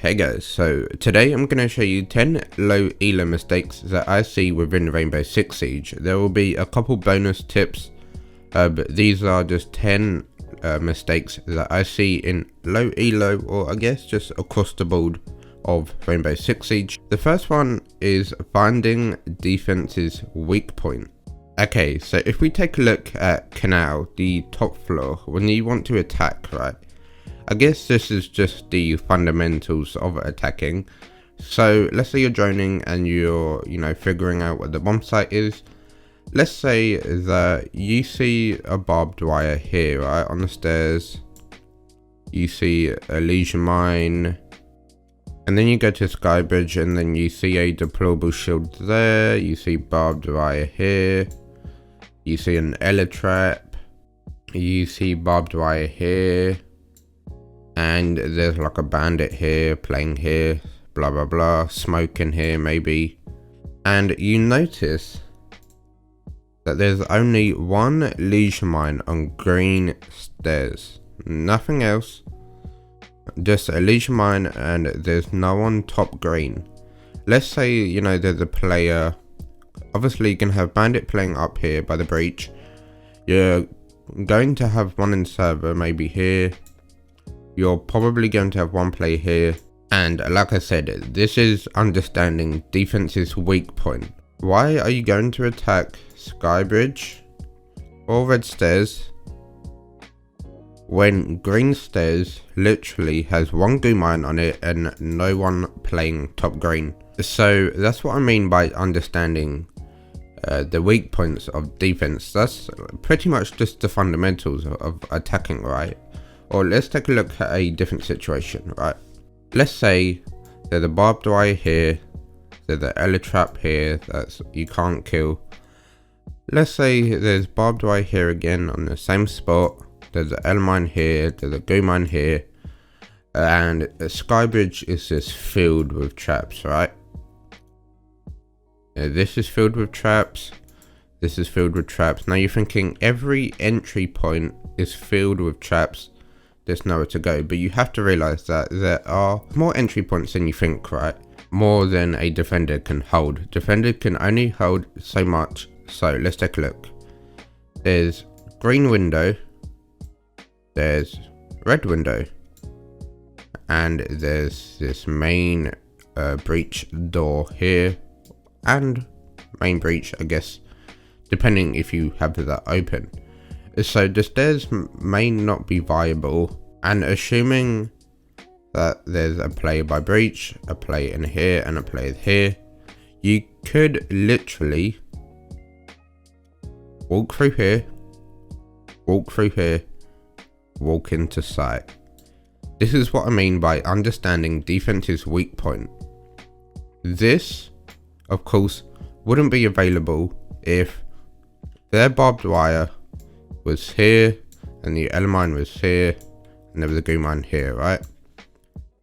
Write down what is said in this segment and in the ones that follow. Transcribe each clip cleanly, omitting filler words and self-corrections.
Hey guys, so today I'm going to show you 10 low ELO mistakes that I see within Rainbow Six Siege. There will be a couple bonus tips, but these are just 10 mistakes that I see in low ELO, or I guess just across the board of Rainbow Six Siege. The first one is finding defense's weak point. Okay, so if we take a look at Canal, the top floor, when you want to attack, right? I guess this is just the fundamentals of attacking. So let's say you're droning and you're, figuring out what the bomb site is. Let's say that you see a barbed wire here, right, on the stairs. You see a lesion mine. And then you go to Skybridge and then you see a deployable shield there. You see barbed wire here. You see an ELO trap. You see barbed wire here. And there's like a bandit here, playing here, blah blah blah, smoking here maybe. And you notice that there's only one lesion mine on green stairs. Nothing else. Just a lesion mine, and there's no one top green. Let's say, there's a player. Obviously you can have bandit playing up here by the breach. You're going to have one in server, maybe here. You're probably going to have one player here, and like I said, this is understanding defense's weak point. Why are you going to attack Skybridge or red stairs when green stairs literally has one goo mine on it and no one playing top green? So that's what I mean by understanding the weak points of defense. That's pretty much just the fundamentals of attacking, right? Or let's take a look at a different situation, right? Let's say there's a barbed wire here, there's an ELO trap here that you can't kill. Let's say there's barbed wire here again on the same spot, there's an ELO mine here, there's a goo mine here, and Skybridge is just filled with traps, right? This is filled with traps, this is filled with traps. Now you're thinking every entry point is filled with traps. There's nowhere to go, but you have to realize that there are more entry points than you think, right? More than a defender can hold. Defender can only hold so much. So let's take a look. There's green window, there's red window, and there's this main breach door here, and main breach, I guess, depending if you have that open. So the stairs may not be viable, and assuming that there's a player by breach, a player in here, and a player here, you could literally walk through here, walk through here, walk into site. This is what I mean by understanding defense's weak point. This, of course, wouldn't be available if their barbed wire was here and the ELO mine was here and there was a goo mine here, right?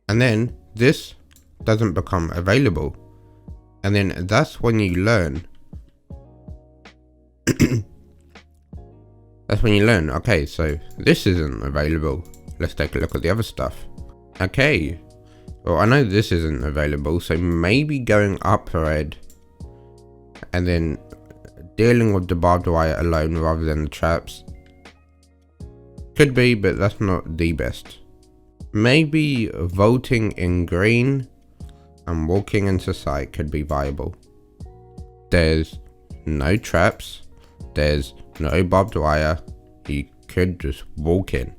And then this doesn't become available, and then that's when you learn. That's when you learn, okay, so this isn't available, let's take a look at the other stuff. Okay, well, I know this isn't available, so maybe going up red and then dealing with the barbed wire alone rather than the traps. Could be, but that's not the best. Maybe vaulting in green and walking into site could be viable. There's no traps, there's no barbed wire, you could just walk in.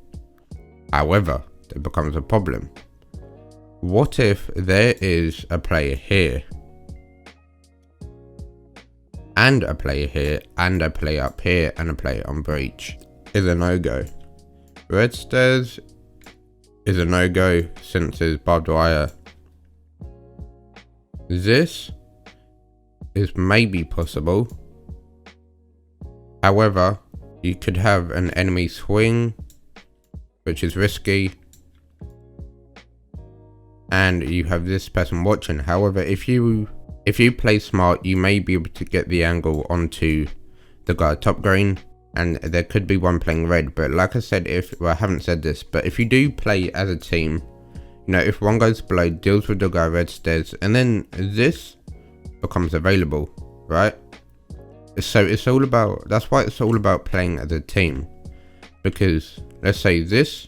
However, there becomes a problem. What if there is a player here, and a player here, and a player up here, and a player on breach? Is a no-go. Red stairs is a no-go since there's barbed wire. This is maybe possible. However, you could have an enemy swing, which is risky, and you have this person watching. However, if you play smart, you may be able to get the angle onto the guy top green, and there could be one playing red. But like I said, I haven't said this, but if you do play as a team, You know, if one goes below, deals with the guy red stairs, and then this becomes available, right? So it's all about, that's why it's all about playing as a team. Because let's say this,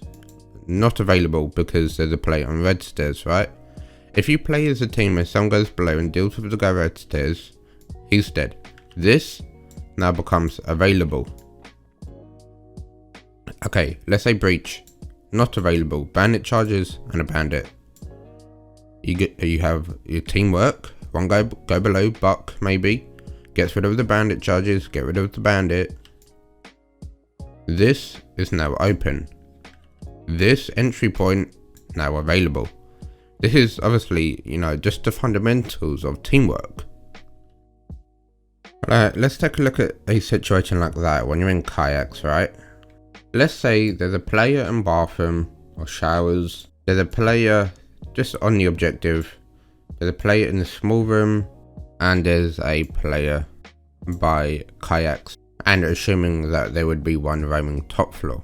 not available because there's a play on red stairs, right? If you play as a team and someone goes below and deals with the guy red stairs, he's dead. This now becomes available. Okay, let's say breach, not available, bandit charges and a bandit. You have your teamwork, one guy go below, buck maybe, gets rid of the bandit charges, get rid of the bandit. This is now open. This entry point now available. This is obviously, you know, just the fundamentals of teamwork. Let's take a look at a situation like that when you're in kayaks, right? Let's say there's a player in bathroom or showers. There's a player just on the objective. There's a player in the small room, and there's a player by kayaks, and assuming that there would be one roaming top floor.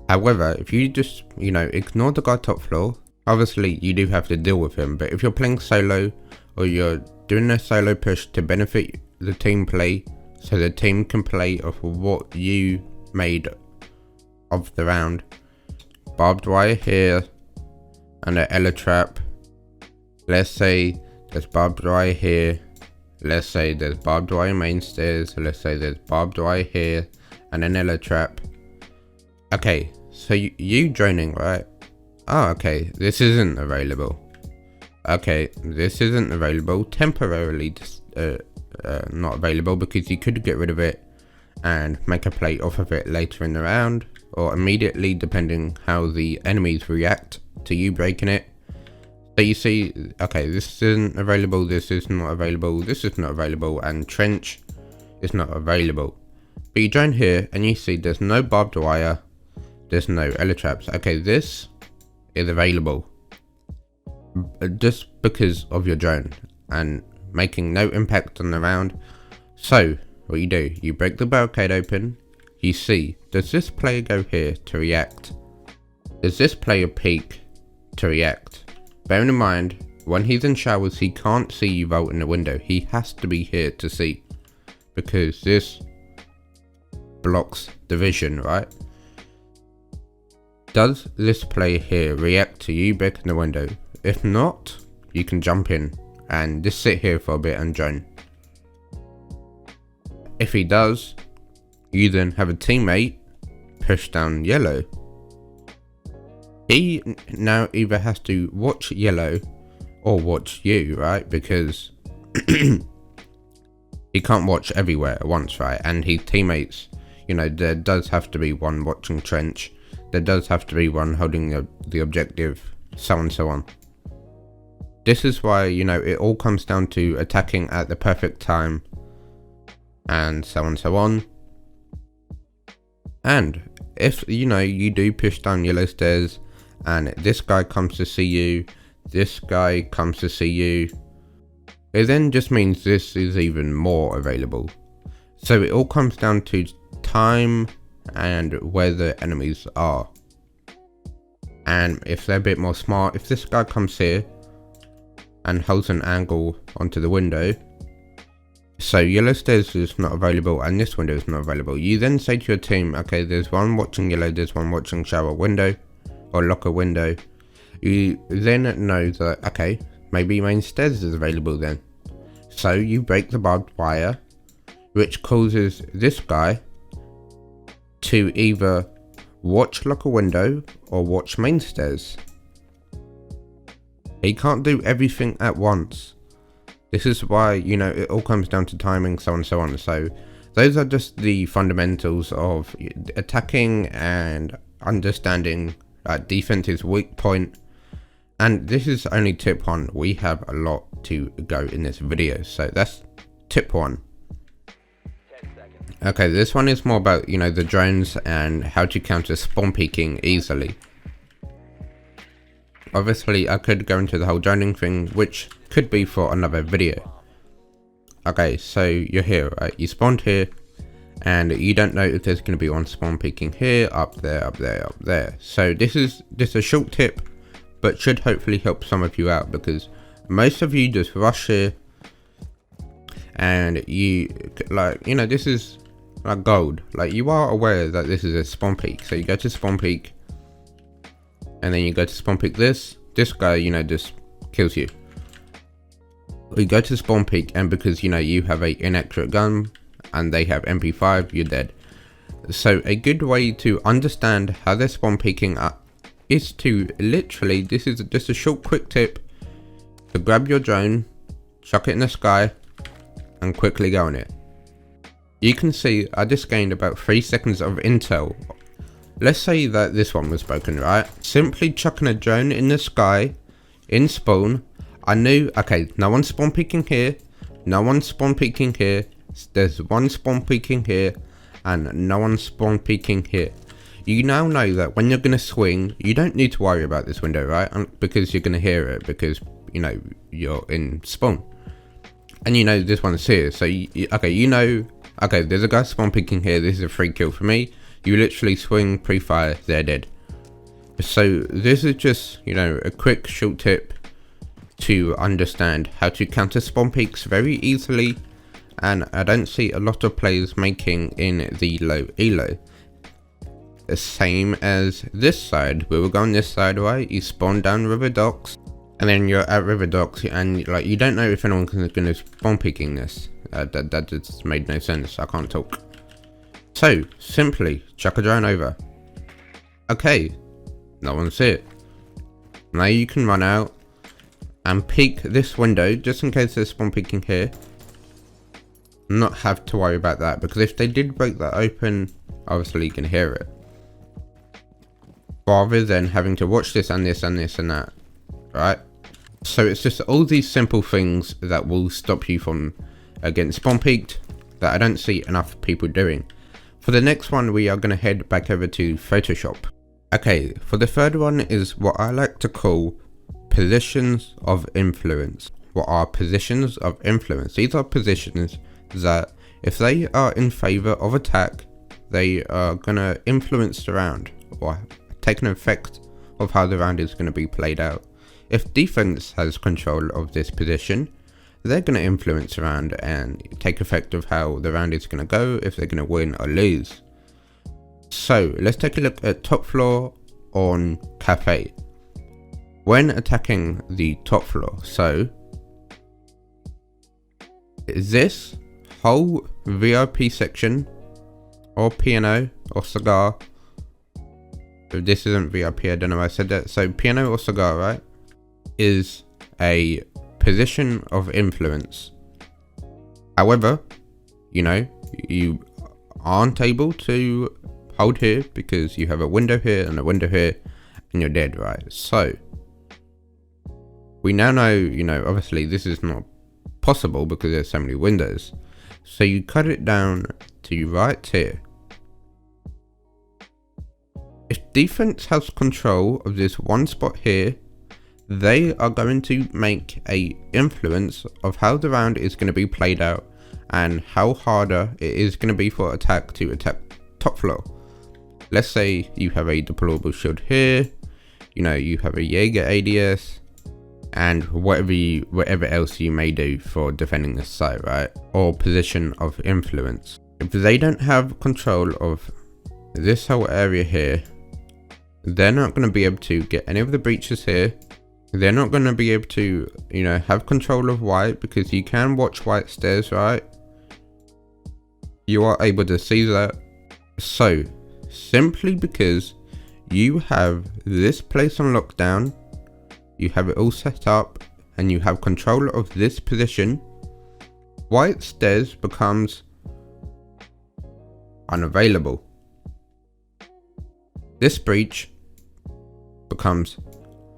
However, if you just, you know, ignore the guy top floor, obviously you do have to deal with him, but if you're playing solo or you're doing a solo push to benefit the team play, so the team can play off of what you made of the round, barbed wire here and an ELO trap. Let's say there's barbed wire here, let's say there's barbed wire main stairs, let's say there's barbed wire here and an ELO trap. Okay, so you droning, right? Oh, okay, this isn't available. Okay, this isn't available, temporarily not available, because you could get rid of it and make a play off of it later in the round, or immediately, depending how the enemies react to you breaking it. So you see, okay, this isn't available, this is not available, this is not available, and trench is not available. But you join here and you see there's no barbed wire, there's no ELO traps. Okay, this is available just because of your drone and making no impact on the round. So what you do, you break the barricade open, you see, does this player go here to react? Does this player peek to react? Bearing in mind, when he's in showers, he can't see you vault in the window. He has to be here to see, because this blocks the vision, right? Does this player here react to you breaking the window? If not, you can jump in and just sit here for a bit and join. If he does, you then have a teammate push down yellow. He now either has to watch yellow or watch you, right? Because he can't watch everywhere at once, right? And his teammates, you know, there does have to be one watching trench. There does have to be one holding the objective, so on so on. This is why, you know, it all comes down to attacking at the perfect time, and so on so on. And if, you know, you do push down yellow stairs and this guy comes to see you, this guy comes to see you, it then just means this is even more available. So it all comes down to time and where the enemies are. And if they're a bit more smart, if this guy comes here and holds an angle onto the window, so yellow stairs is not available and this window is not available, you then say to your team, okay, there's one watching yellow, there's one watching shower window or locker window. You then know that, okay, maybe main stairs is available then. So you break the barbed wire, which causes this guy to either watch locker window or watch main stairs. He can't do everything at once. This is why, you know, it all comes down to timing, so on and so on. So those are just the fundamentals of attacking and understanding defense's weak point. And this is only tip 1. We have a lot to go in this video. So that's tip 1. Okay, this one is more about, you know, the drones and how to counter spawn peeking easily. Obviously, I could go into the whole droning thing, which could be for another video. Okay, so you're here, right? You spawned here, and you don't know if there's going to be one spawn peeking here, up there, up there, up there. So this is just a short tip but should hopefully help some of you out, because most of you just rush here and you like, you know, this is like gold. Like, you are aware that this is a spawn peak, so you go to spawn peak and then you go to spawn peak. This guy, you know, just kills you. We go to spawn peak, and because, you know, you have a inaccurate gun and they have MP5, you're dead. So a good way to understand how they're spawn peaking up is to literally, this is just a short quick tip, to grab your drone, chuck it in the sky and quickly go on it. You can see I just gained about 3 seconds of intel. Let's say that this one was broken, right? Simply chucking a drone in the sky in spawn, I knew, okay, no one's spawn peeking here, no one's spawn peeking here, there's one spawn peeking here, and no one's spawn peeking here. You now know that when you're going to swing, you don't need to worry about this window, right? Because you're going to hear it, because, you know, you're in spawn. And you know this one's here, so okay, you know, okay, there's a guy spawn peeking here, this is a free kill for me. You literally swing, pre-fire, they're dead. So this is just, you know, a quick short tip to understand how to counter spawn peaks very easily, and I don't see a lot of players making in the low elo. The same as this side, we were going this side, right? You spawn down river docks, and then you're at river docks, and like, you don't know if anyone's going to spawn peeking this. That just made no sense. I can't talk. So simply chuck a drone over. Okay, no one's here. Now you can run out and peek this window just in case they're spawn peeking here. Not have to worry about that, because if they did break that open, obviously you can hear it, rather than having to watch this and this and this and that, right? So it's just all these simple things that will stop you from getting spawn peeked that I don't see enough people doing. For the next one, we are going to head back over to Photoshop. Okay, for the third one is what I like to call positions of influence. What are positions of influence? These are positions that if they are in favor of attack, they are going to influence the round or take an effect of how the round is going to be played out. If defense has control of this position, they're going to influence the round and take effect of how the round is going to go, if they're going to win or lose. So let's take a look at top floor on cafe. When attacking the top floor, so this whole VIP section, or piano or cigar, if this isn't VIP, I don't know why I said that, so piano or cigar, right, is a position of influence. However, you know, you aren't able to hold here because you have a window here and a window here and you're dead, right? So we now know, you know, obviously this is not possible because there's so many windows. So you cut it down to right here. If defense has control of this one spot here, they are going to make a influence of how the round is going to be played out and how harder it is going to be for attack to attack top floor. Let's say you have a deployable shield here, you know, you have a Jaeger ADS, and whatever else you may do for defending this site, right? Or position of influence. If they don't have control of this whole area here, they're not going to be able to get any of the breaches here. They're not going to be able to, you know, have control of white, because you can watch white stairs, right? You are able to see that. So simply because you have this place on lockdown, you have it all set up, and you have control of this position, white stairs becomes unavailable. This breach becomes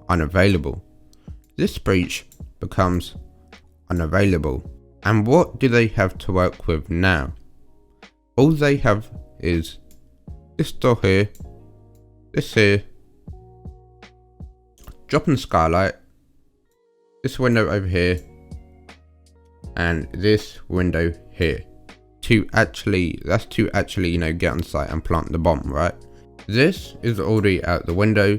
unavailable. This breach becomes unavailable. And what do they have to work with now? All they have is this door here, this here, dropping skylight, this window over here, and this window here. That's to actually, you know, get on site and plant the bomb, right? This is already out the window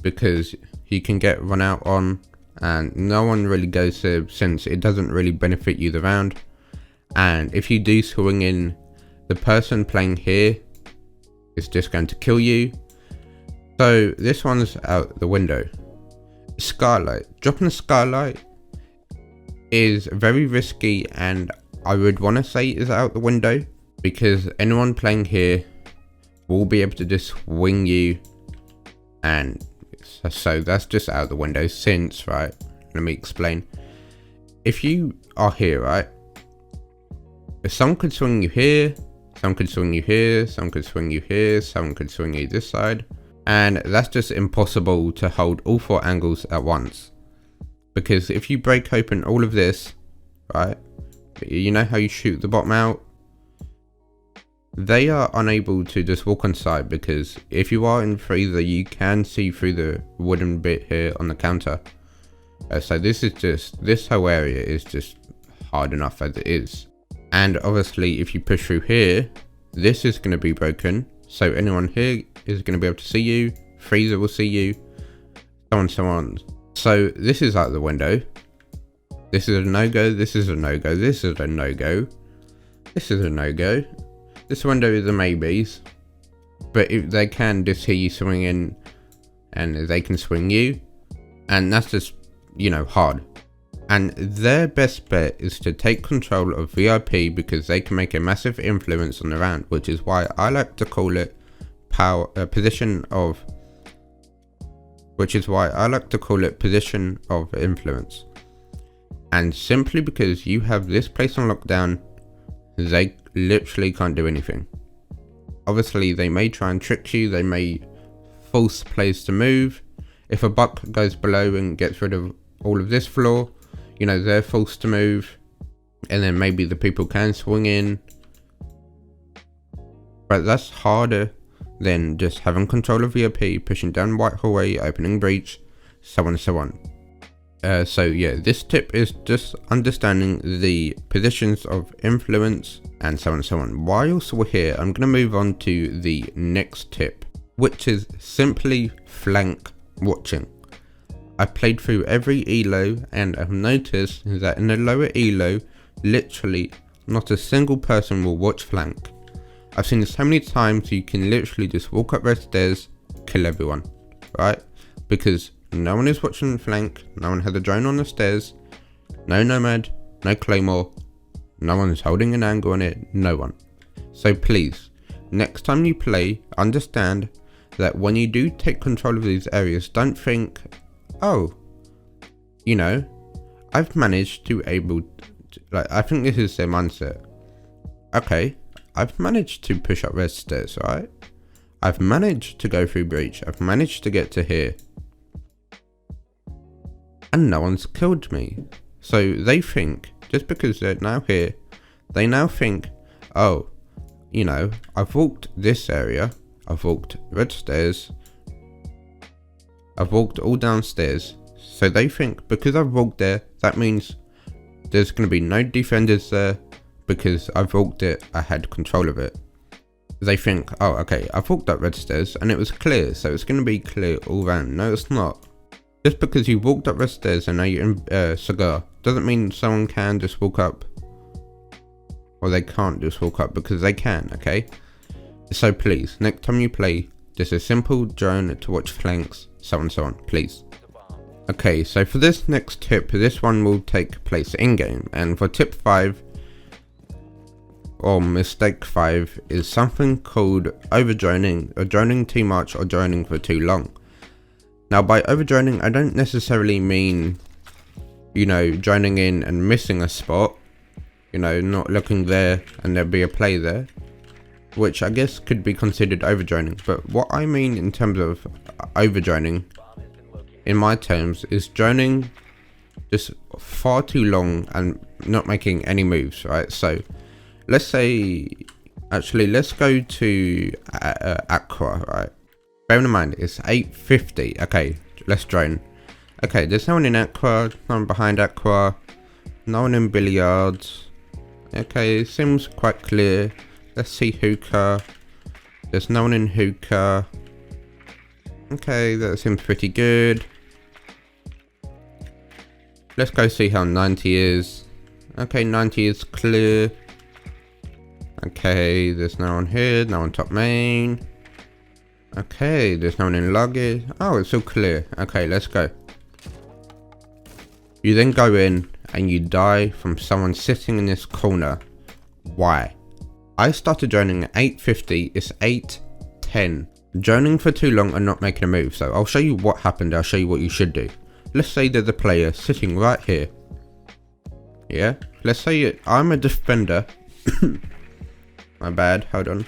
because you can get run out on, and no one really goes there since it doesn't really benefit you the round. And if you do swing in, the person playing here is just going to kill you. So this one's out the window. Skylight. Dropping the skylight is very risky, and I would want to say is out the window, because anyone playing here will be able to just swing you, and so that's just out the window. Since, right, let me explain. If you are here, right, if someone could swing you here, someone could swing you here, someone could swing you here, someone could swing you this side, and that's just impossible to hold all 4 angles at once. Because if you break open all of this, right, you know how you shoot the bottom out? They are unable to just walk on side, because if you are in freezer, you can see through the wooden bit here on the counter. So this whole area is just hard enough as it is. And obviously if you push through here, this is going to be broken. So anyone here is going to be able to see you, freezer will see you, so on, so on. So this is out the window. This is a no-go, this is a no-go, this is a no-go, this is a no-go. This window is a maybes, but if they can just hear you swinging, and they can swing you, and that's just, you know, hard. And their best bet is to take control of VIP, because they can make a massive influence on the round, which is why I like to call it position of influence. And simply because you have this place on lockdown, they literally can't do anything. Obviously they may try and trick you, they may force players to move. If a buck goes below and gets rid of all of this floor, you know, they're forced to move, and then maybe the people can swing in. But that's harder than just having control of VIP, pushing down white hallway, opening breach, so on and so on. So yeah, this tip is just understanding the positions of influence and so on and so on. Whilst we're here, I'm going to move on to the next tip, which is simply flank watching. I played through every ELO, and I've noticed that in the lower ELO, literally not a single person will watch flank. I've seen it so many times you can literally just walk up red stairs, kill everyone, right? Because no one is watching flank, no one has a drone on the stairs, no nomad, no claymore, no one is holding an angle on it, no one. So please, next time you play, understand that when you do take control of these areas, don't think, oh, you know, I've managed to like, I think this is their mindset. Okay, I've managed to push up red stairs, right? I've managed to go through breach, I've managed to get to here, and no one's killed me. So they think, just because they're now here, they now think, oh, you know, I've walked this area, I've walked red stairs, I've walked all downstairs. So they think because I've walked there, that means there's going to be no defenders there, because I've walked it, I had control of it. They think, oh, okay, I've walked up red stairs and it was clear, so it's going to be clear all round. No, it's not. Just because you walked up red stairs and now you're in cigar, doesn't mean someone can just walk up, or they can't just walk up, because they can, okay? So please, next time you play, just a simple drone to watch flanks, so on and so on, please. Okay, so for this next tip, this one will take place in-game, and for tip 5, or mistake 5, is something called overjoining, or droning too much, or droning for too long. Now by overjoining, I don't necessarily mean, you know, droning in and missing a spot, you know, not looking there and there'll be a play there, which I guess could be considered overjoining. But what I mean in terms of overjoining, in my terms, is droning just far too long and not making any moves, right? So let's say, actually let's go to Aqua, right? Bearing in mind it's 8:50. Okay, let's drone. Okay, there's no one in Aqua, no one behind Aqua, no one in billiards. Okay, it seems quite clear. Let's see hookah. There's no one in hookah. Okay, that seems pretty good. Let's go see how 90 is. Okay, 90 is clear. Okay, there's no one here, no one top main. Okay, there's no one in luggage. Oh, it's all clear. Okay, let's go. You then go in and you die from someone sitting in this corner. Why? I started droning at 8:50, it's 8:10. Droning for too long and not making a move, so I'll show you what happened, I'll show you what you should do. Let's say there's a player sitting right here. Yeah, let's say I'm a defender. My bad, hold on.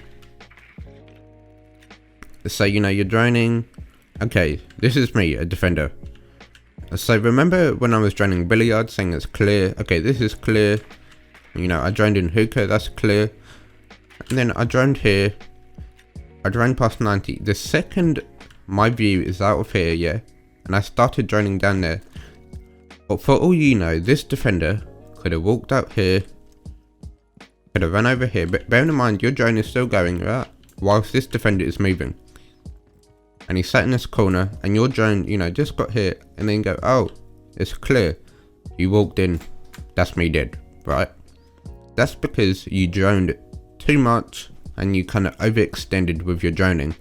Let's say, you know, you're droning. Okay, this is me, a defender. So remember when I was droning billiard, saying it's clear? Okay, this is clear. You know, I droned in hookah, that's clear. And then I droned here. I droned past 90. The second my view is out of here, yeah, and I started droning down there. But for all you know, this defender could have walked out here, could have run over here. But bear in mind, your drone is still going, right? Whilst this defender is moving. And he sat in this corner, and your drone, you know, just got here, and then go, oh, it's clear. You walked in, that's me dead, right? That's because you droned too much, and you kind of overextended with your droning.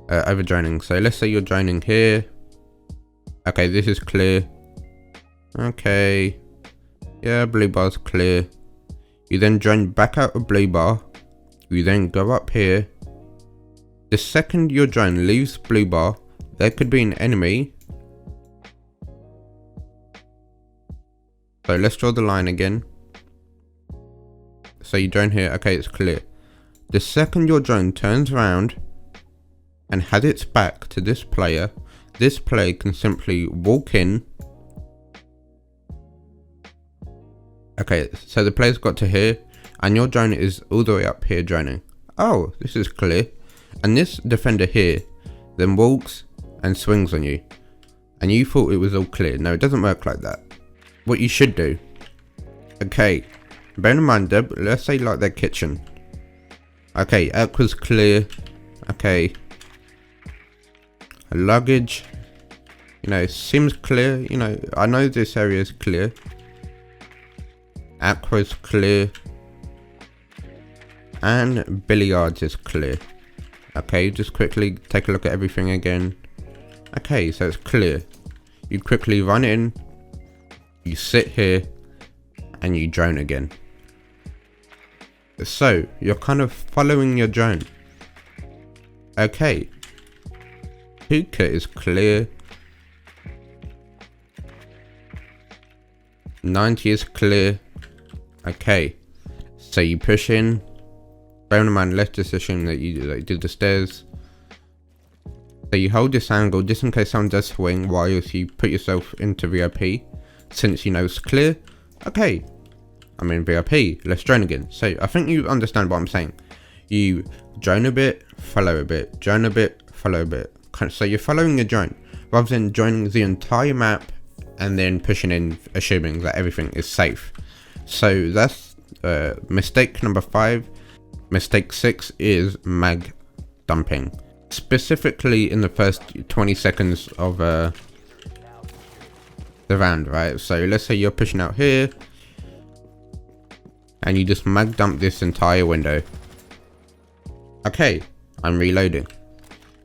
Over droning. So let's say you're droning here. Okay, this is clear. Okay. Yeah, blue bar's clear. You then drone back out of blue bar. You then go up here. The second your drone leaves blue bar, there could be an enemy. So let's draw the line again. So you drone here, okay, it's clear. The second your drone turns around and has its back to this player can simply walk in. Okay, so the player's got to here, and your drone is all the way up here droning. Oh, this is clear. And this defender here then walks and swings on you. And you thought it was all clear. No, it doesn't work like that. What you should do. Okay, bear in mind, let's say like their kitchen. Okay, Aqua's clear. Okay. Luggage. You know, seems clear. You know, I know this area is clear. Aqua's clear. And billiards is clear. Okay, just quickly take a look at everything again. Okay, so it's clear. You quickly run in. You sit here. And you drone again. So, you're kind of following your drone. Okay. Hookah is clear. 90 is clear. Okay. So you push in. Bear in mind, let's just assume that you did the stairs. So you hold this angle just in case someone does swing while you put yourself into VIP. Since you know it's clear. Okay. I'm in VIP, let's drone again. So I think you understand what I'm saying. You drone a bit, follow a bit, drone a bit, follow a bit. So you're following your drone rather than joining the entire map and then pushing in, assuming that everything is safe. So that's mistake number 5. Mistake 6 is mag dumping. Specifically in the first 20 seconds of the round, right? So let's say you're pushing out here. And you just mag dump this entire window. Okay, I'm reloading.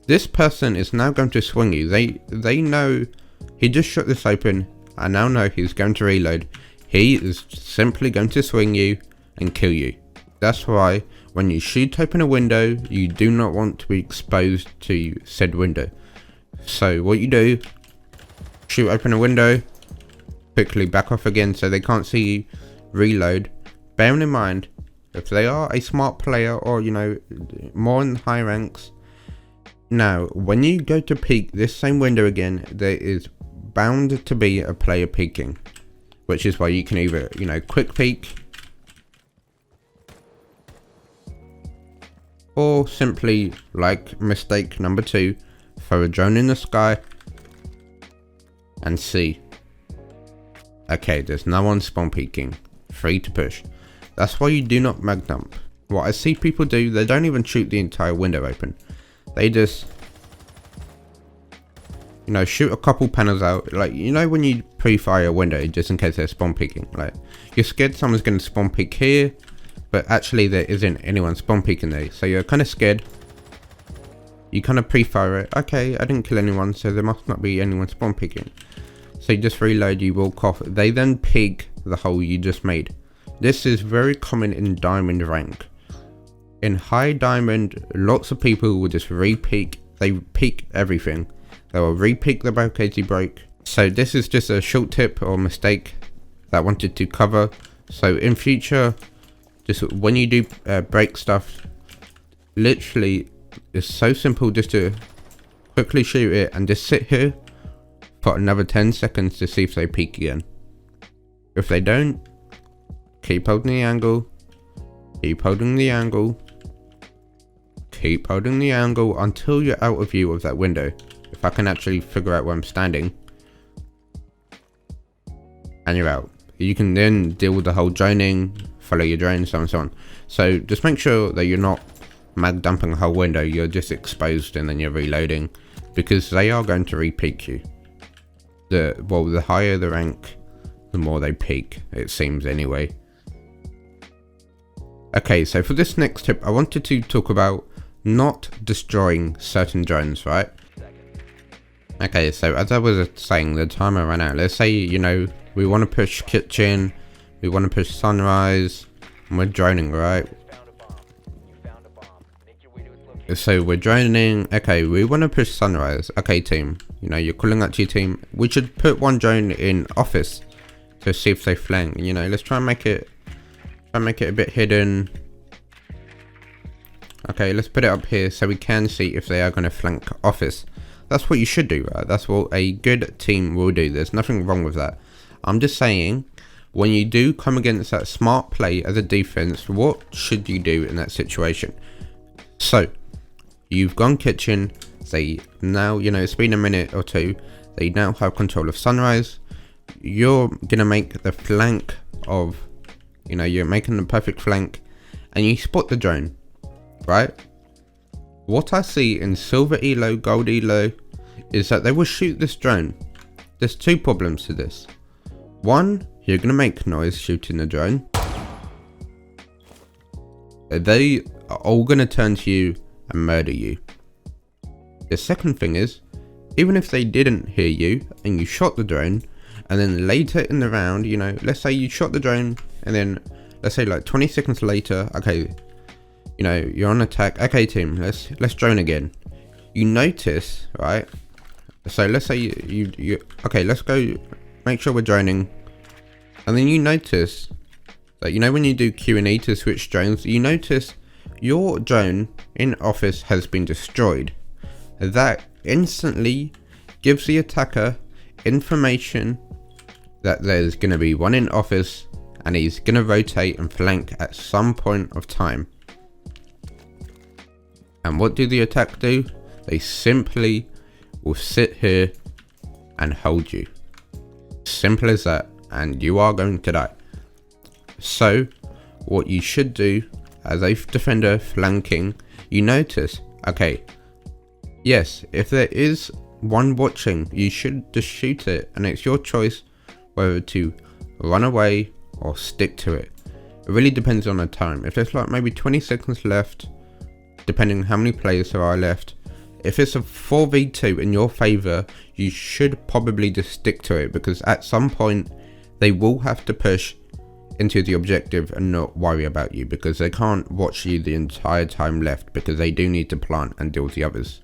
This person is now going to swing you. They know he just shot this open. I now know he's going to reload. He is simply going to swing you and kill you. That's why when you shoot open a window, you do not want to be exposed to said window. So what you do, shoot open a window, quickly back off again so they can't see you, reload. Bearing in mind, if they are a smart player or, you know, more in high ranks, now, when you go to peek this same window again, there is bound to be a player peeking. Which is why you can either, you know, quick peek. Or simply, like mistake number 2, throw a drone in the sky and see. Okay, there's no one spawn peeking. Free to push. That's why you do not mag dump. What I see people do, they don't even shoot the entire window open. They just you know, shoot a couple panels out. Like, you know, when you pre-fire a window just in case they're spawn peeking, like you're scared someone's going to spawn peek here, but actually there isn't anyone spawn peeking there, so you're kind of scared. You kind of pre-fire it. Okay, I didn't kill anyone, so there must not be anyone spawn peeking. So you just reload, you walk off. They then peek the hole you just made. This is very common in diamond rank. In high diamond, lots of people will just re-peek. They peek everything. They will re-peek the barricades you broke. So this is just a short tip or mistake that I wanted to cover. So in future, just when you do break stuff, literally it's so simple just to quickly shoot it and just sit here for another 10 seconds to see if they peek again. If they don't, keep holding the angle, keep holding the angle, keep holding the angle until you're out of view of that window. If I can actually figure out where I'm standing, and you're out. You can then deal with the whole droning, follow your drone, so on and so on. So just make sure that you're not mag dumping a whole window, you're just exposed and then you're reloading, because they are going to re-peek you. The higher the rank, the more they peek, it seems anyway. Okay, so for this next tip, I wanted to talk about not destroying certain drones, right? Okay, so as I was saying, the timer ran out. Let's say, you know, we want to push kitchen, we want to push sunrise, and we're droning, right? So we're droning. Okay, we want to push sunrise. Okay, team, you know, you're calling out to your team. We should put one drone in office to see if they flank. You know, let's try and make it a bit hidden. Okay, let's put it up here so we can see if they are going to flank office. That's what you should do, right? That's what a good team will do. There's nothing wrong with that. I'm just saying, when you do come against that smart play as a defense, what should you do in that situation? So you've gone kitchen, they now, you know, it's been a minute or two, they now have control of sunrise. You're gonna make the flank of, you know, you're making the perfect flank, and you spot the drone, right? What I see in silver ELO, gold ELO, is that they will shoot this drone. There's two problems to this. One, you're gonna make noise shooting the drone. They are all gonna turn to you and murder you. The second thing is, even if they didn't hear you and you shot the drone, and then later in the round, you know, let's say you shot the drone, and then let's say like 20 seconds later, okay, you know, you're on attack. Okay, team, let's drone again. You notice, right? So let's say you okay, let's go make sure we're droning, and then you notice that, you know, when you do Q&E to switch drones, you notice your drone in office has been destroyed. That instantly gives the attacker information that there's going to be one in office, and he's going to rotate and flank at some point of time. And what do the attack do? They simply will sit here and hold you. Simple as that, and you are going to die. So what you should do as a defender flanking, you notice, okay, yes, if there is one watching, you should just shoot it, and it's your choice whether to run away or stick to it. It really depends on the time. If there's like maybe 20 seconds left, depending on how many players there are left, if it's a 4v2 in your favor, you should probably just stick to it, because at some point they will have to push into the objective and not worry about you, because they can't watch you the entire time left, because they do need to plant and deal with the others.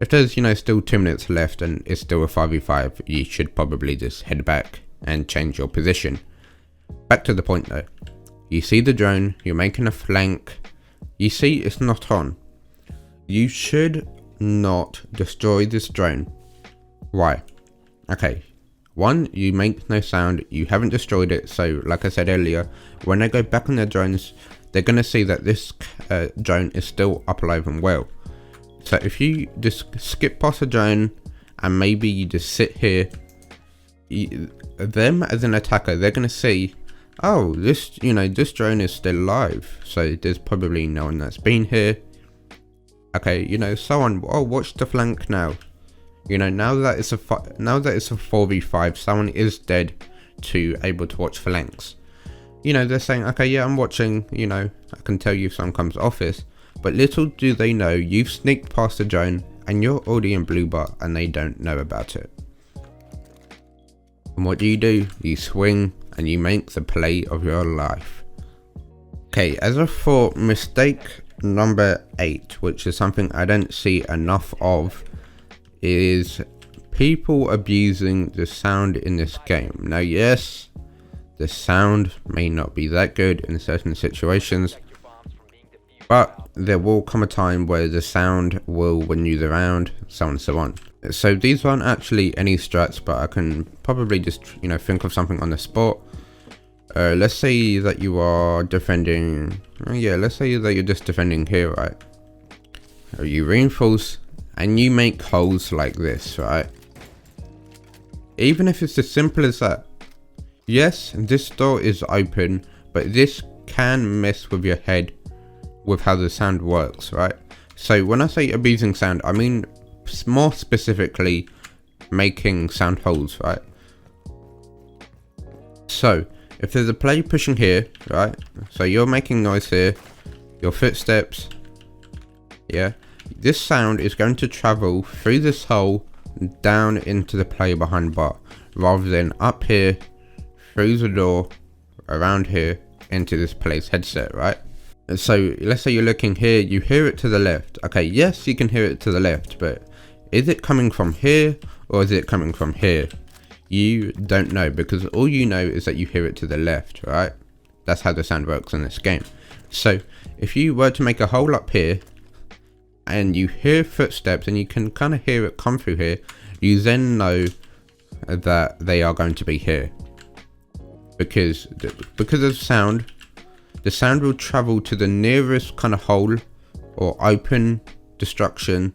If there's, you know, still 2 minutes left and it's still a 5v5, you should probably just head back and change your position. Back to the point though, you see the drone, you're making a flank, you see it's not on. You should not destroy this drone. Why? Okay, one, you make no sound, you haven't destroyed it, so like I said earlier, when they go back on their drones, they're going to see that this drone is still up alive and well. So if you just skip past the drone and maybe you just sit here, them as an attacker, they're going to see, oh, this, you know, this drone is still alive, so there's probably no one that's been here. Okay, you know, so on. Oh, watch the flank now. You know, now that it's a 4v5, someone is dead to able to watch for lengths. You know, they're saying, okay, yeah, I'm watching, you know, I can tell you if someone comes to office, but little do they know you've sneaked past the drone and you're already in blue bar and they don't know about it. And what do? You swing and you make the play of your life. Okay, as for mistake number 8, which is something I don't see enough of, is people abusing the sound in this game. Now, yes, the sound may not be that good in certain situations, but there will come a time where the sound will win you the round, so on and so on. So these aren't actually any strats, but I can probably just, you know, think of something on the spot. Let's say that you are defending, let's say that you're just defending here, right? You reinforce and you make holes like this, right? Even if it's as simple as that. Yes, this door is open, but this can mess with your head with how the sound works, right? So when I say abusing sound, I mean more specifically making sound holes, right? So if there's a player pushing here, right? So you're making noise here, your footsteps, yeah? This sound is going to travel through this hole down into the player behind bar, rather than up here, through the door, around here, into this player's headset, right? So let's say you're looking here, you hear it to the left. Okay, yes, you can hear it to the left, but is it coming from here or is it coming from here? You don't know, because all you know is that you hear it to the left, right? That's how the sound works in this game. So if you were to make a hole up here and you hear footsteps and you can kind of hear it come through here, you then know that they are going to be here, because of sound. The sound will travel to the nearest kind of hole or open destruction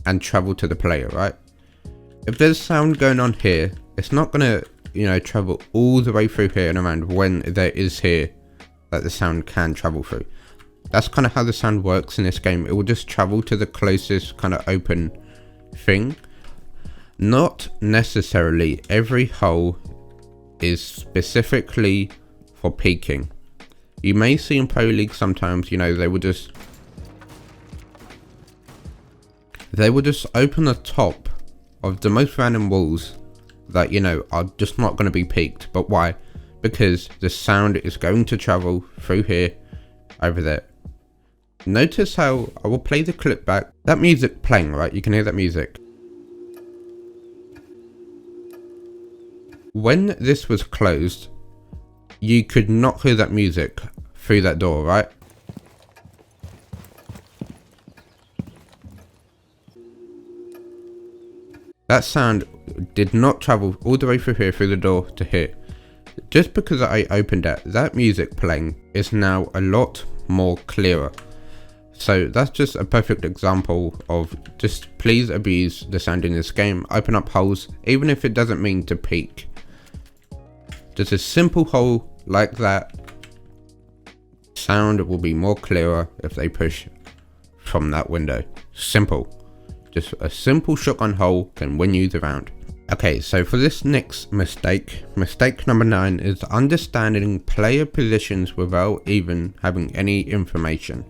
and travel to the player, right? If there's sound going on here, it's not gonna, you know, travel all the way through here and around when there is here that the sound can travel through. That's kind of how the sound works in this game. It will just travel to the closest kind of open thing. Not necessarily every hole is specifically for peaking. You may see in Pro League sometimes, you know, they will just open the top of the most random walls that, you know, are just not going to be peaked. But why? Because the sound is going to travel through here, over there. Notice how I will play the clip back. That music playing, right? You can hear that music. When this was closed, you could not hear that music through that door, right? That sound did not travel all the way through here, through the door to here. Just because I opened that music playing is now a lot more clearer. So that's just a perfect example of just please abuse the sound in this game. Open up holes, even if it doesn't mean to peak. Just a simple hole like that, sound will be more clearer if they push from that window. Simple. Just a simple shotgun hole can win you the round. Okay, so for this next mistake number 9 is understanding player positions without even having any information.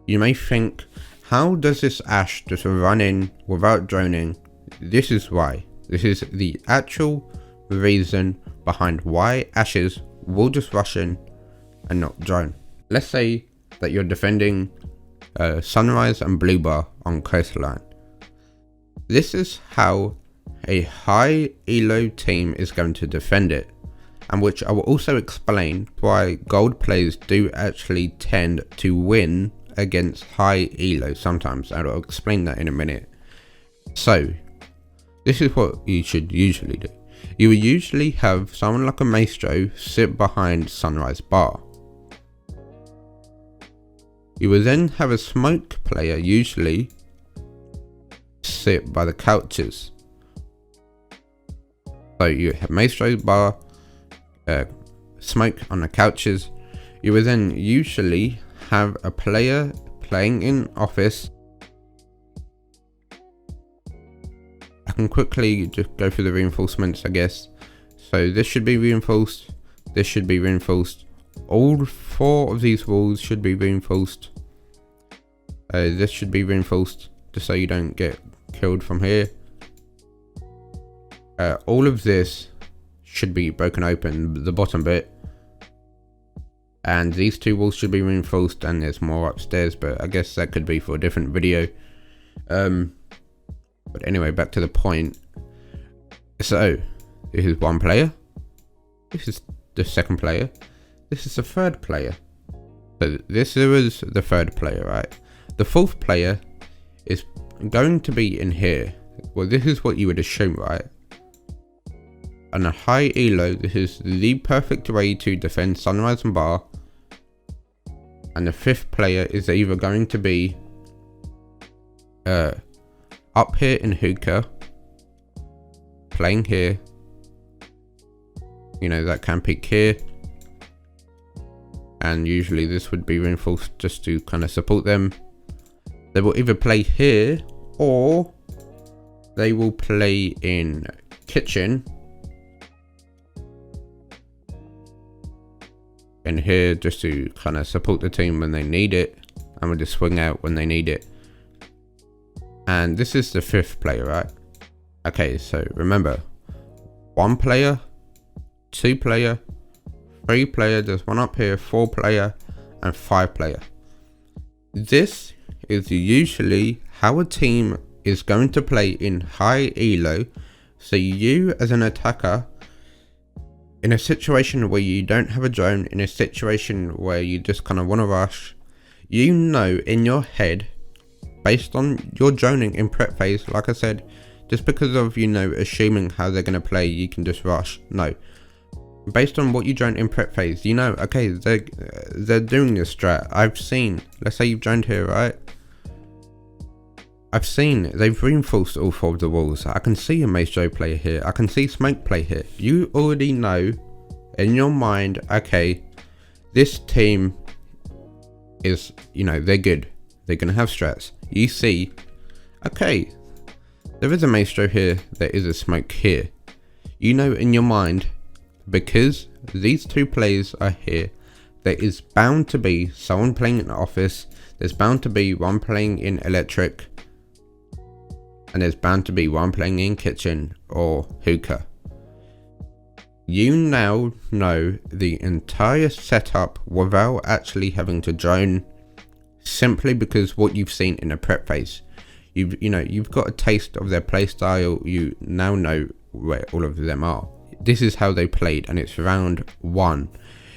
You may think, how does this Ash just run in without droning? This is why. This is the actual reason behind why Ashes will just rush in and not drone. Let's say that you're defending Sunrise and Blue Bar on Coastline. This is how a high ELO team is going to defend it, and which I will also explain why gold players do actually tend to win against high ELO sometimes, and I'll explain that in a minute. So this is what you should usually do. You will usually have someone like a Maestro sit behind Sunrise Bar. You will then have a smoke player usually sit by the couches. So you have Maestro Bar, smoke on the couches. You will then usually have a player playing in office can quickly just go through the reinforcements, I guess. So this should be reinforced, this should be reinforced, all 4 of these walls should be reinforced. This should be reinforced just so you don't get killed from here. All of this should be broken open, the bottom bit. And these 2 walls should be reinforced, and there's more upstairs, but I guess that could be for a different video. But anyway, back to the point. So, this is 1 player. This is the 2nd player. This is the 3rd player. So this is the 3rd player, right? The 4th player is going to be in here. Well, this is what you would assume, right? On a high elo, this is the perfect way to defend Sunrise and Bar. And the 5th player is either going to be up here in Hookah, playing here. You know, that can peek here. And usually this would be reinforced just to kind of support them. They will either play here, or they will play in kitchen. In here just to kind of support the team when they need it, and we'll just swing out when they need it. And this is the 5th player, right? Okay, so remember, 1 player, 2 player, 3 player, there's 1 up here, 4 player, and 5 player. This is usually how a team is going to play in high elo. So you as an attacker, in a situation where you don't have a drone, in a situation where you just kind of want to rush, you know in your head, based on your droning in prep phase, like I said, just because of, you know, assuming how they're going to play, you can just rush. No. Based on what you drone in prep phase, you know, okay, they're doing this strat. I've seen, let's say you've droned here, right? I've seen they've reinforced all 4 of the walls. I can see a Maestro play here. I can see Smoke play here. You already know in your mind, okay, this team is, you know, they're good. They're going to have strats. You see, okay, there is a Maestro here. There is a Smoke here. You know in your mind, because these 2 players are here, there is bound to be someone playing in office. There's bound to be 1 playing in electric. And there's bound to be 1 playing in kitchen or hookah. You now know the entire setup without actually having to drone, simply because what you've seen in the prep phase. You've got a taste of their playstyle. You now know where all of them are. This is how they played, and it's round 1.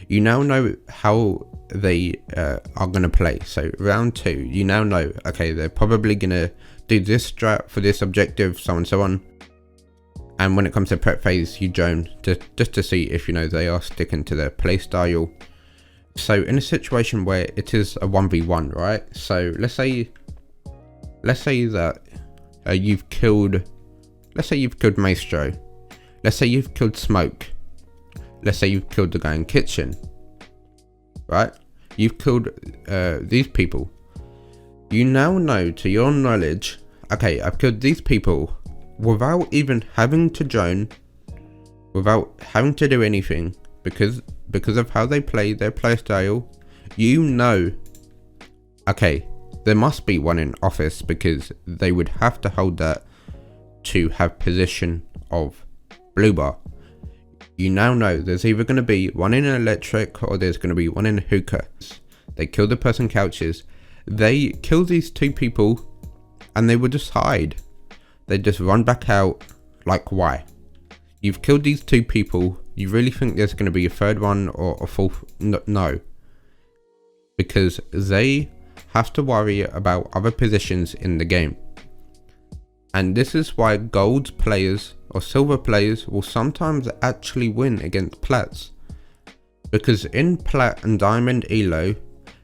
You now know how they are going to play. So round 2, you now know, okay, they're probably going to do this strat for this objective, so on, so on. And when it comes to prep phase, you drone just to see if, you know, they are sticking to their play style. So in a situation where it is a 1v1, right? So let's say that you've killed, let's say you've killed Maestro. Let's say you've killed Smoke. Let's say you've killed the guy in kitchen, right? You've killed these people. You now know, to your knowledge, okay, I've killed these people without even having to drone, without having to do anything, because of how they play, their playstyle. You know, okay, there must be 1 in office, because they would have to hold that to have position of blue bar. You now know there's either going to be 1 in electric, or there's going to be 1 in hookah. They kill the person couches. They kill these 2 people, and they will just hide. They just run back out. Like, why? You've killed these 2 people. You really think there's going to be a 3rd one or a 4th? No. Because they have to worry about other positions in the game. And this is why gold players or silver players will sometimes actually win against plats. Because in plat and diamond elo,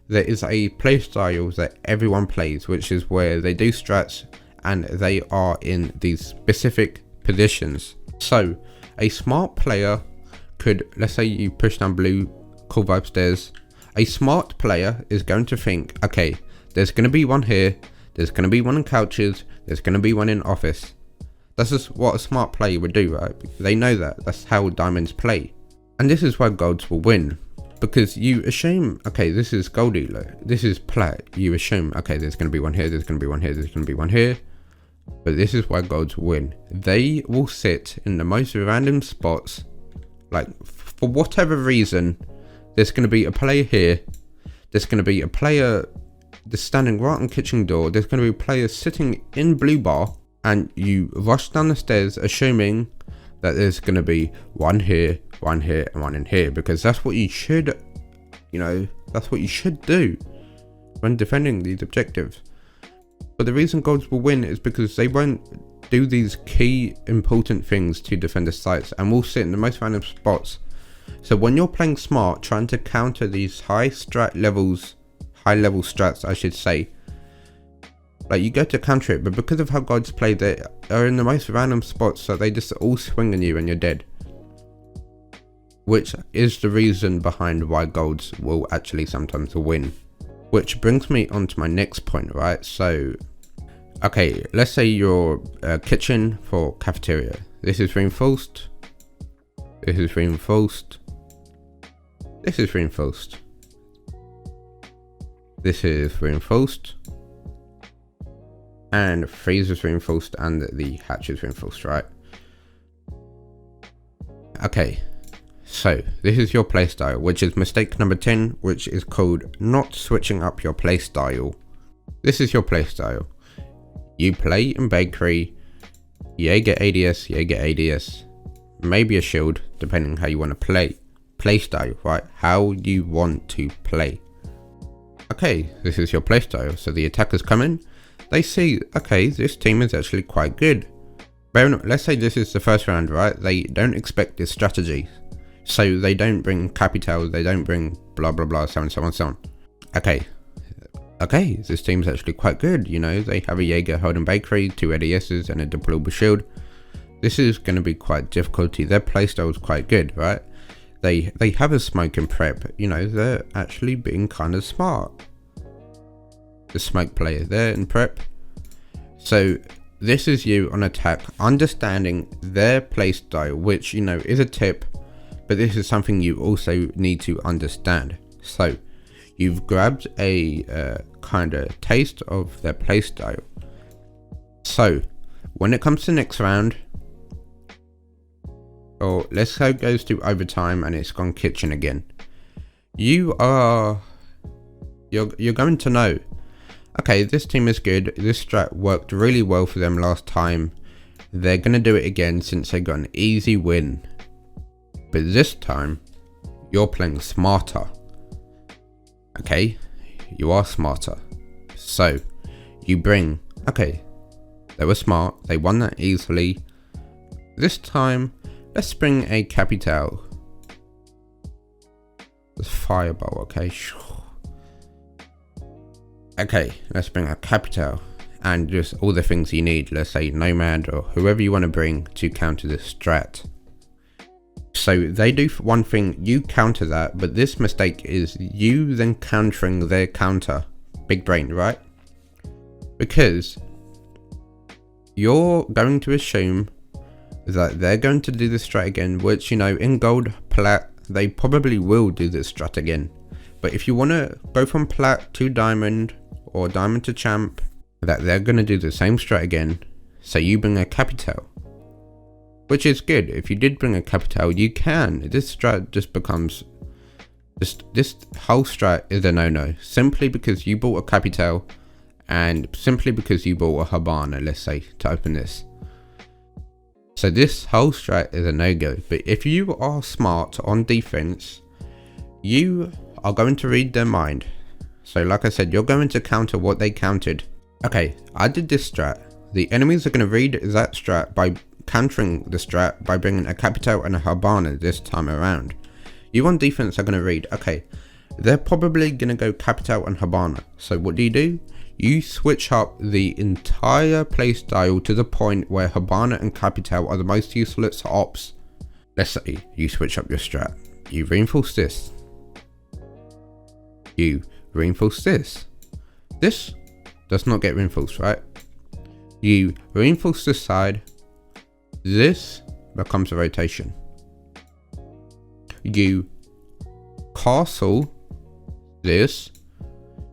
there is a playstyle that everyone plays, which is where they do strats and they are in these specific positions. So a smart player could, let's say you push down blue, cool vibe stairs. A smart player is going to think, okay, there's going to be 1 here, there's going to be 1 in couches, there's going to be 1 in office. That's just what a smart player would do, right? They know that. That's how diamonds play. And this is why golds will win. Because you assume, okay, this is gold ELO. This is plat. You assume, okay, there's going to be one here, there's going to be one here, there's going to be one here. But this is why golds will win. They will sit in the most random spots. Like, for whatever reason, there's going to be a player here. There's going to be a player that's standing right on kitchen door. There's going to be a player sitting in blue bar. And you rush down the stairs assuming that there's going to be one here, and one in here. Because that's what you should, that's what you should do when defending these objectives. But the reason golds will win is because they won't do these key important things to defend the sites and will sit in the most random spots. So when you're playing smart, trying to counter these high level strats, I should say, like, you go to counter it, but because of how golds play, they are in the most random spots, so they just all swing on you and you're dead. Which is the reason behind why golds will actually sometimes win. Which brings me on to my next point, right? So, okay, let's say your kitchen for cafeteria. This is reinforced. This is reinforced. This is reinforced. This is reinforced. And freeze is reinforced and the hatch is reinforced, right? Okay, so this is your playstyle, which is mistake number 10, which is called not switching up your playstyle. This is your playstyle. You play in bakery, you get ADS, maybe a shield, depending how you want to play. Playstyle, right? How you want to play. Okay, this is your playstyle. So the attackers come in. They see, okay, this team is actually quite good. But let's say this is the first round, right? They don't expect this strategy. So they don't bring Capital, they don't bring blah blah blah, so on, so on, so on. Okay, this team's actually quite good, they have a Jaeger holding bakery, 2 ADSs and a deployable shield. This is going to be quite difficulty. Their playstyle is quite good, right? They have a smoke and prep, they're actually being kind of smart. The smoke player there in prep. So this is you on attack, understanding their playstyle, which is a tip, but this is something you also need to understand. So you've grabbed a kind of taste of their playstyle. So when it comes to next round, or let's say it goes to overtime and it's gone kitchen again, you're going to know, okay, this team is good, this strat worked really well for them last time, they're going to do it again since they got an easy win. But this time, you're playing smarter. Okay, you are smarter. So, you bring, okay, they were smart, they won that easily. This time, let's bring a Capital. Let's fireball, okay, sure. Okay, let's bring a Capital and just all the things you need. Let's say Nomad or whoever you want to bring to counter this strat. So they do one thing, you counter that, but this mistake is you then countering their counter. Big brain, right? Because you're going to assume that they're going to do this strat again, which in gold, plat, they probably will do this strat again. But if you want to go from plat to diamond, or diamond to champ, that they're going to do the same strat again, so you bring a Capital, which is good. If you did bring a Capital, you can. This strat just becomes, this whole strat is a no-no, simply because you bought a Capital, and simply because you bought a Habana, let's say, to open this. So this whole strat is a no-go. But if you are smart on defense, you are going to read their mind. So like I said, you're going to counter what they countered. Okay, I did this strat. The enemies are going to read that strat by countering the strat by bringing a Capital and a Habana this time around. You on defense are going to read, okay, they're probably going to go Capital and Habana. So what do? You switch up the entire playstyle to the point where Habana and Capital are the most useless ops. Let's say you switch up your strat. You reinforce this. You reinforce this. This does not get reinforced, right? You reinforce this side, this becomes a rotation. You castle this,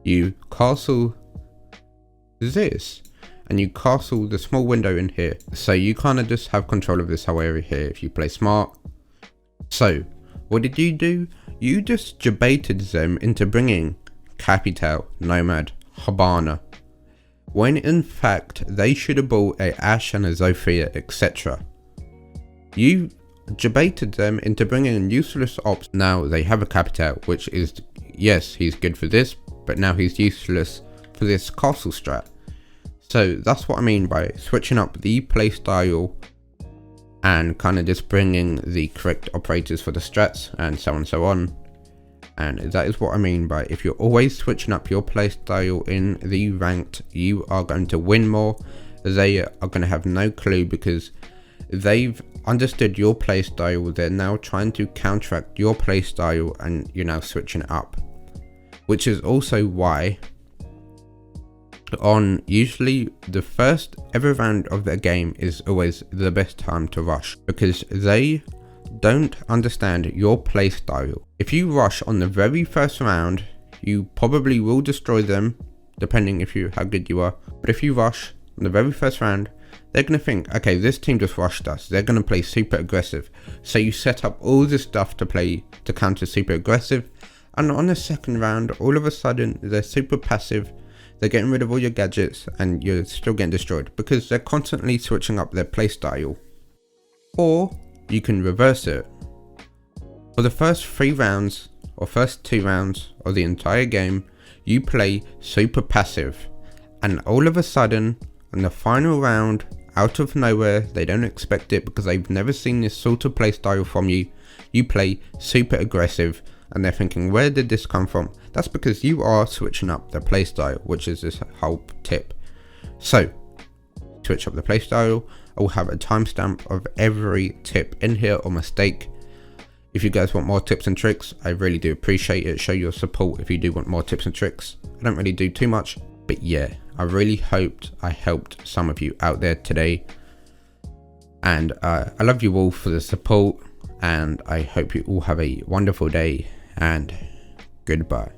you castle this, and you castle the small window in here. So you kind of just have control of this however here if you play smart. So what did you do? You just debated them into bringing Capital, Nomad, Habana, when in fact they should have bought a Ash and a Zofia, etc. You debated them into bringing useless ops. Now they have a Capital, which is, yes, he's good for this, but now he's useless for this castle strat. So that's what I mean by switching up the playstyle and kind of just bringing the correct operators for the strats and so on and so on. And that is what I mean by, if you're always switching up your playstyle in the ranked, you are going to win more. They are going to have no clue because they've understood your playstyle. They're now trying to counteract your playstyle and you're now switching it up. Which is also why on usually the first ever round of the game is always the best time to rush, because they don't understand your playstyle. If you rush on the very first round, you probably will destroy them, depending how good you are. But if you rush on the very first round, they're going to think, okay, this team just rushed us, they're going to play super aggressive. So you set up all this stuff to counter super aggressive, and on the second round, all of a sudden they're super passive, they're getting rid of all your gadgets and you're still getting destroyed because they're constantly switching up their playstyle. Or you can reverse it. For the first 3 rounds or first 2 rounds of the entire game, you play super passive, and all of a sudden in the final round, out of nowhere, they don't expect it because they've never seen this sort of playstyle from you, you play super aggressive and they're thinking, where did this come from? That's because you are switching up the playstyle, which is this whole tip. So switch up the playstyle. I will have a timestamp of every tip in here or mistake. If you guys want more tips and tricks, I really do appreciate it. Show your support if you do want more tips and tricks. I don't really do too much, but yeah, I really hoped I helped some of you out there today. And I love you all for the support, and I hope you all have a wonderful day, and goodbye.